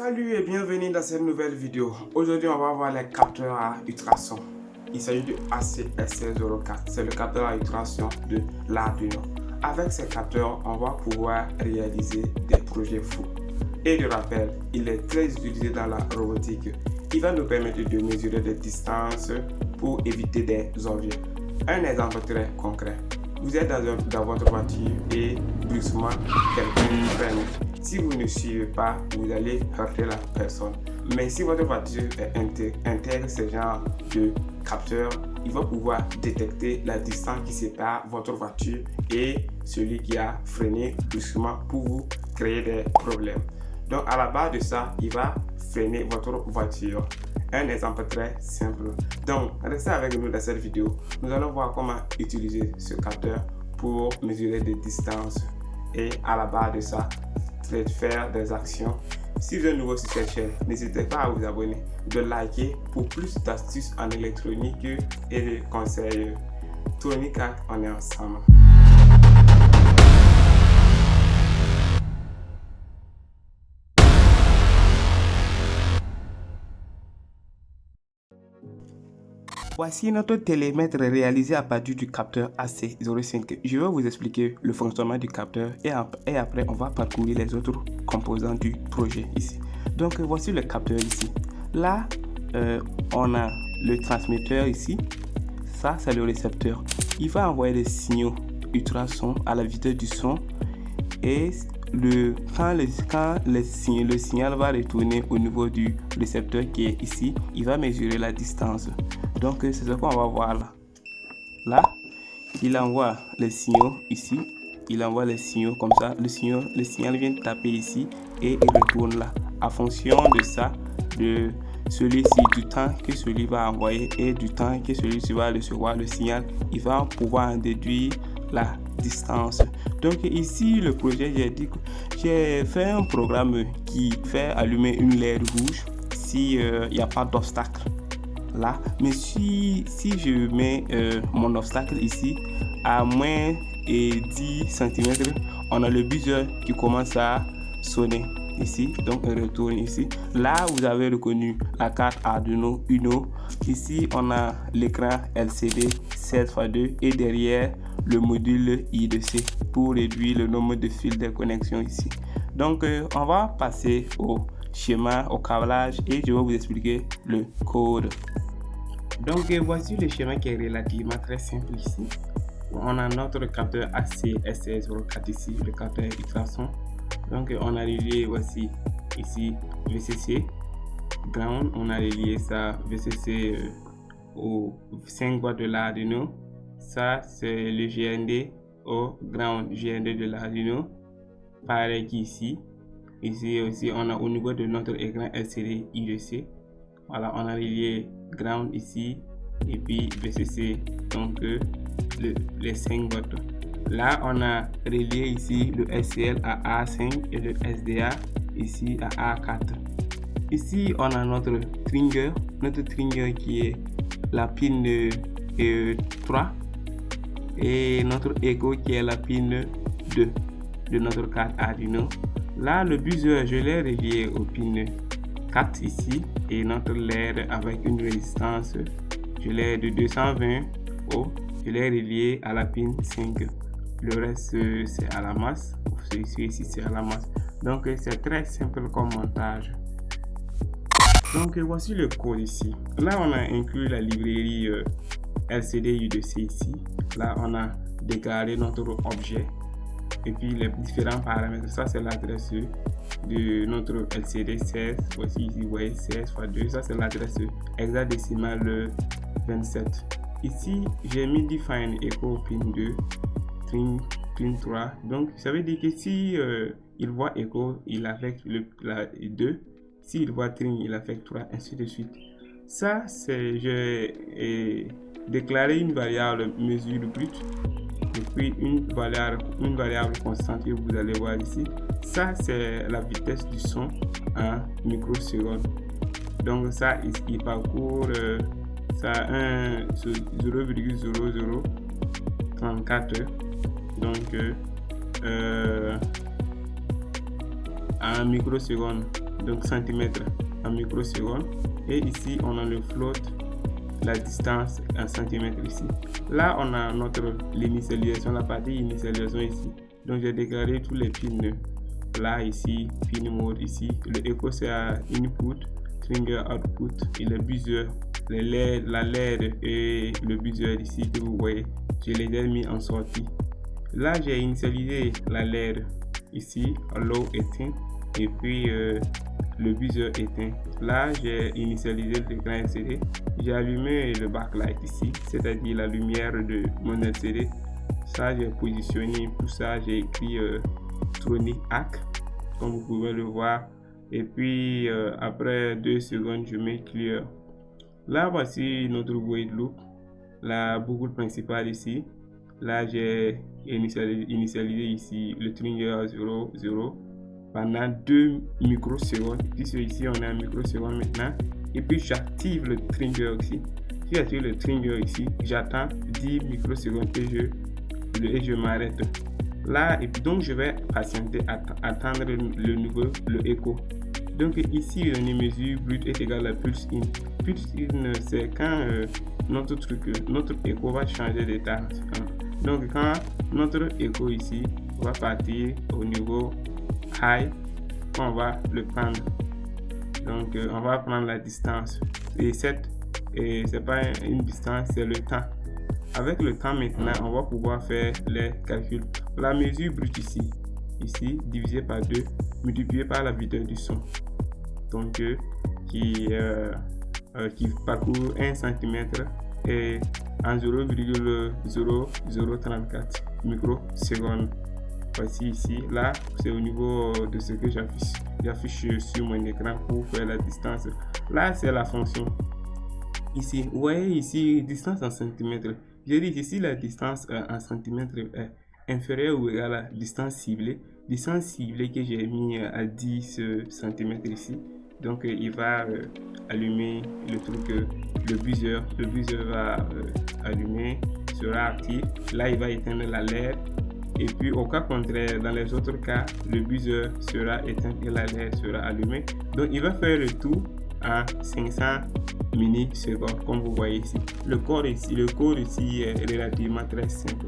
Salut et bienvenue dans cette nouvelle vidéo. Aujourd'hui, on va voir les capteurs à ultrasons. Il s'agit du AC-SC04. C'est le capteur à ultrasons de l'Arduino. Avec ces capteurs, on va pouvoir réaliser des projets fous. Et de rappel, il est très utilisé dans la robotique. Il va nous permettre de mesurer des distances pour éviter des objets. Un exemple très concret. Vous êtes dans votre voiture et brusquement, quelqu'un freine. Si vous ne suivez pas, vous allez heurter la personne. Mais si votre voiture intègre ce genre de capteur, il va pouvoir détecter la distance qui sépare votre voiture et celui qui a freiné brusquement pour vous créer des problèmes. Donc à la base de ça, il va freiner votre voiture. Un exemple très simple. Donc restez avec nous dans cette vidéo. Nous allons voir comment utiliser ce capteur pour mesurer des distances. Et à la base de ça, faire des actions. Si vous êtes nouveau sur cette chaîne, n'hésitez pas à vous abonner, de liker pour plus d'astuces en électronique et de conseils. Tony Cac, on est ensemble. Voici notre télémètre réalisé à partir du capteur AC05. Je vais vous expliquer le fonctionnement du capteur et après on va parcourir les autres composants du projet ici. Donc voici le capteur ici. Là, on a le transmetteur ici. Ça, c'est le récepteur. Il va envoyer des signaux ultrasons à la vitesse du son et quand le signal va retourner au niveau du récepteur qui est ici, il va mesurer la distance. Donc c'est ce qu'on va voir là. Là, il envoie les signaux ici. Il envoie les signaux comme ça. Le signal vient taper ici et il retourne là. En fonction de ça, de celui-ci, du temps que celui va envoyer et du temps que celui-ci va recevoir le signal, il va pouvoir en déduire la distance. Donc ici le projet, j'ai fait un programme qui fait allumer une LED rouge si il n'y a pas d'obstacle là. Mais si je mets mon obstacle ici à moins de 10 cm, on a le buzzer qui commence à sonner ici, donc on retourne ici. Là vous avez reconnu la carte Arduino Uno. Ici on a l'écran LCD 7x2 et derrière le module I2C pour réduire le nombre de fils de connexion ici. Donc on va passer au schéma, au câblage et je vais vous expliquer le code. Donc voici le schéma qui est relativement très simple ici. On a notre capteur AC-SC04 ici, le capteur ultrason. Donc on a relié voici ici VCC ground, on a relié ça VCC au 5 watts de l'Arduino. Ça c'est le GND au ground GND de l'Arduino, pareil qu'ici. Ici aussi on a au niveau de notre écran LCD I2C. Voilà, on a relié ground ici et puis VCC, donc les 5 watts. Là on a relié ici le SCL à A5 et le SDA ici à A4. Ici on a notre trigger qui est la pin 3 et notre echo qui est la pin 2 de notre carte Arduino. Là le buzzer je l'ai relié au pin 4 ici et notre LED avec une résistance, je l'ai de 220 ohms, je l'ai relié à la pin 5. Le reste c'est à la masse, celui-ci c'est à la masse. Donc c'est très simple comme montage. Donc voici le code ici. Là on a inclus la librairie LCD U2C ici. Là on a déclaré notre objet et puis les différents paramètres. Ça c'est l'adresse de notre LCD 16. Voici ici vous voyez 16x2. Ça c'est l'adresse hexadécimale 27. Ici j'ai mis define echo pin 2 trim 3. Donc ça veut dire que si il voit echo, il affecte la 2. S'il voit trim, il affecte 3, ainsi de suite. Ça c'est j'ai déclaré une variable mesure brute et puis une variable constante que vous allez voir ici. Ça c'est la vitesse du son en microsecondes. Donc ça il parcourt ça 0,0034. Donc en microsecondes. donc centimètres en microsecondes. Et ici, on a le float, la distance en centimètres ici. Là, on a l'initialisation, la partie initialisation ici. Donc, j'ai déclaré tous les pins. Là, ici, pin mode ici. Le echo, c'est à input, trigger output et le buzzer, la LED et le buzzer ici que vous voyez. Je les ai mis en sortie. Là, j'ai initialisé la LED ici, low éteint, et puis le buzzer éteint. Là, j'ai initialisé l'écran LCD. J'ai allumé le backlight ici, c'est-à-dire la lumière de mon LCD. Ça, j'ai positionné. Pour ça, j'ai écrit Tronic Hack, comme vous pouvez le voir. Et puis, après 2 secondes, je mets Clear. Là, voici notre void loop, la boucle principale ici. Là, j'ai initialisé ici le trigger 0, 0 pendant 2 microsecondes. Puisque ici, on est en microsecondes maintenant. Et puis, j'active le trigger ici. Si j'active le trigger ici, j'attends 10 microsecondes et je m'arrête. Là, et donc, je vais patienter, attendre le nouveau, le écho. Donc, ici, la mesure brute est égale à pulse in. Pulse in, c'est quand notre écho va changer d'état. Donc, quand notre écho ici va partir au niveau high, on va le prendre. Donc, on va prendre la distance. Et c'est pas une distance, c'est le temps. Avec le temps maintenant, on va pouvoir faire les calculs. La mesure brute ici divisé par 2, multiplié par la vitesse du son. Donc, qui parcourt 1 cm et en 0,0034 microsecondes. Voici ici, là, c'est au niveau de ce que j'affiche sur mon écran pour faire la distance. Là, c'est la fonction. Ici, vous voyez ici, distance en centimètres. J'ai dit ici, la distance en centimètres est inférieure ou égale à la distance ciblée. Distance ciblée que j'ai mis à 10 cm ici. Donc, il va allumer le truc, le buzzer. Le buzzer va allumer, sera actif. Là, il va éteindre la LED. Et puis, au cas contraire, dans les autres cas, le buzzer sera éteint et la LED sera allumée. Donc, il va faire le tout en 500 millisecondes, comme vous voyez ici. Le code ici est relativement très simple.